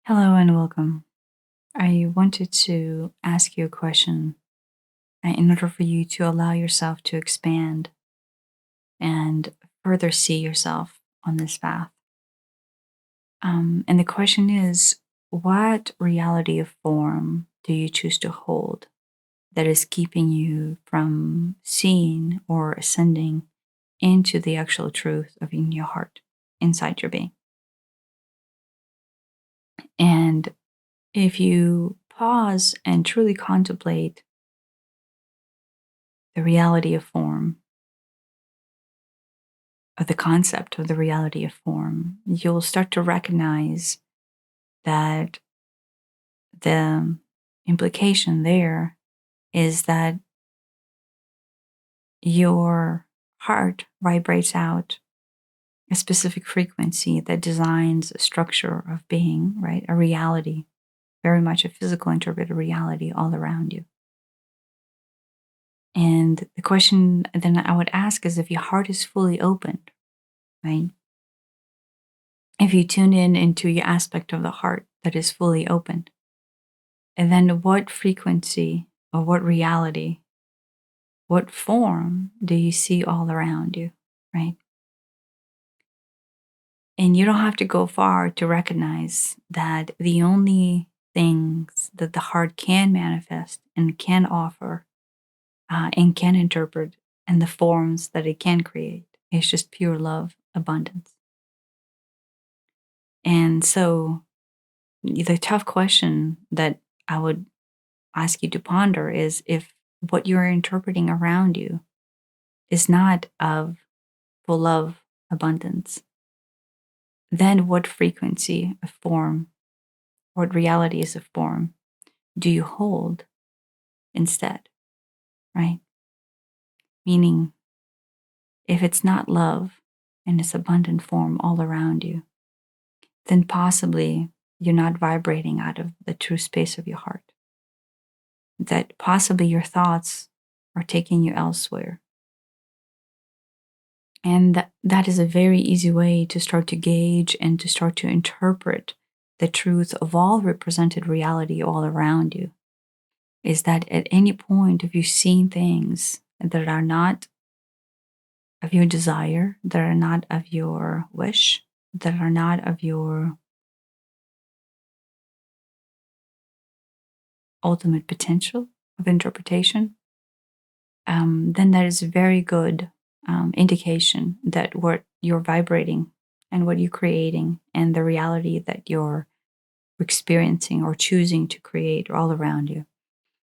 Hello and welcome. I wanted to ask you a question in order for you to allow yourself to expand and further see yourself on this path. And the question is, what reality of form do you choose to hold that is keeping you from seeing or ascending into the actual truth of in your heart, inside your being? And if you pause and truly contemplate the reality of form, of the concept of the reality of form, you'll start to recognize that the implication there is that your heart vibrates out a specific frequency that designs a structure of being, right? A reality, very much a physical interpreted reality all around you. And the question then I would ask is if your heart is fully opened, right? If you tune in into your aspect of the heart that is fully opened, and then what frequency or what reality, what form do you see all around you, right? And you don't have to go far to recognize that the only things that the heart can manifest and can offer and can interpret and the forms that it can create is just pure love, abundance. And so the tough question that I would ask you to ponder is if what you're interpreting around you is not of full love, abundance, then what frequency of form, what realities of form do you hold instead, right? Meaning, if it's not love in its abundant form all around you, then possibly you're not vibrating out of the true space of your heart. That possibly your thoughts are taking you elsewhere. And that is a very easy way to start to gauge and to start to interpret the truth of all represented reality all around you. Is that at any point, if you've seen things that are not of your desire, that are not of your wish, that are not of your ultimate potential of interpretation, then that is a very good indication that what you're vibrating and what you're creating and the reality that you're experiencing or choosing to create all around you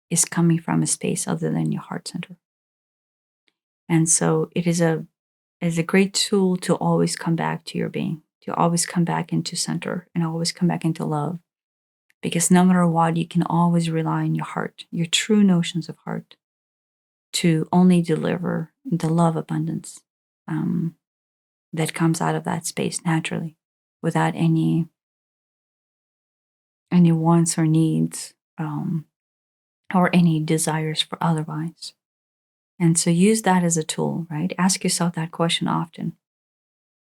is coming from a space other than your heart center. And so it is a great tool to always come back to your being, to always come back into center and always come back into love. Because no matter what, you can always rely on your heart, your true notions of heart, to only deliver the love abundance that comes out of that space naturally, without any wants or needs or any desires for otherwise. And so use that as a tool, right? Ask yourself that question often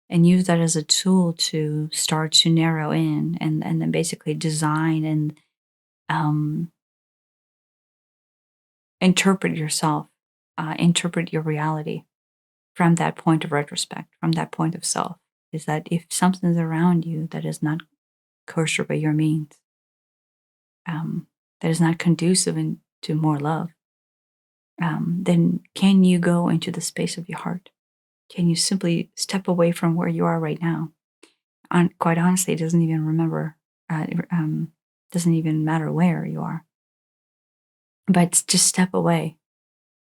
and use that as a tool to start to narrow in and then basically design and interpret yourself, interpret your reality from that point of retrospect, from that point of self. Is that if something's around you that is not kosher by your means, that is not conducive to more love, then can you go into the space of your heart? Can you simply step away from where you are right now? Quite honestly, it doesn't even doesn't even matter where you are. But just step away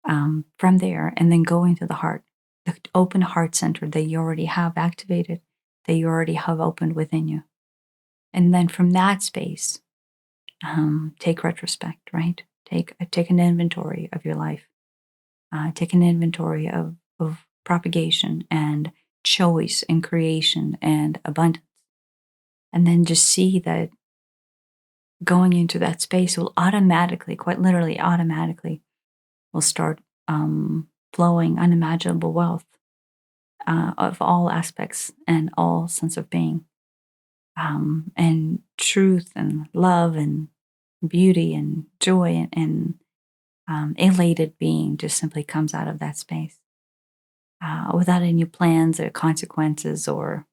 from there and then go into the heart, the open heart center that you already have activated, that you already have opened within you. And then from that space, take retrospect, right? Take an inventory of your life. Take an inventory of propagation and choice and creation and abundance. And then just see that going into that space will automatically, quite literally automatically, will start flowing unimaginable wealth of all aspects and all sense of being. And truth and love and beauty and joy and elated being just simply comes out of that space without any plans or consequences or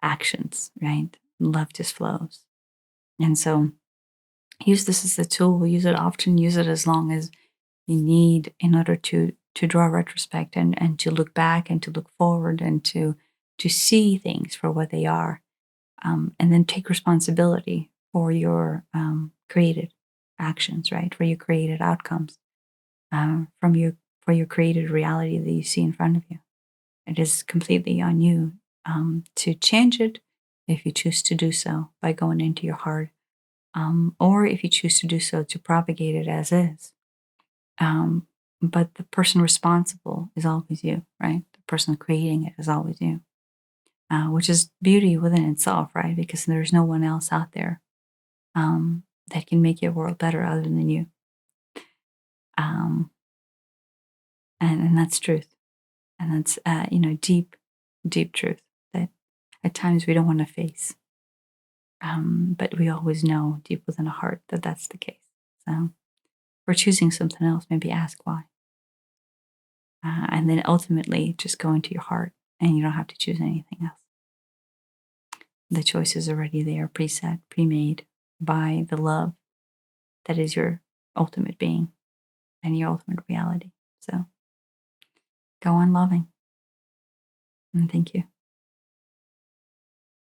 actions, right? Love just flows. And so use this as a tool. Use it often, use it as long as you need in order to draw retrospect and to look back and to look forward and to see things for what they are. And then take responsibility for your created actions, right? For your created outcomes, from your for your created reality that you see in front of you. It is completely on you to change it if you choose to do so by going into your heart, or if you choose to do so to propagate it as is. Um, but the person responsible is always you, right? The person creating it is always you, which is beauty within itself, right? Because there's no one else out there that can make your world better other than you. Um, and that's truth. And that's, deep, deep truth that at times we don't want to face. But we always know deep within our heart that that's the case. So if we're choosing something else, maybe ask why. And then ultimately just go into your heart and you don't have to choose anything else. The choice is already there, preset, pre-made by the love that is your ultimate being and your ultimate reality. So go on loving. And thank you.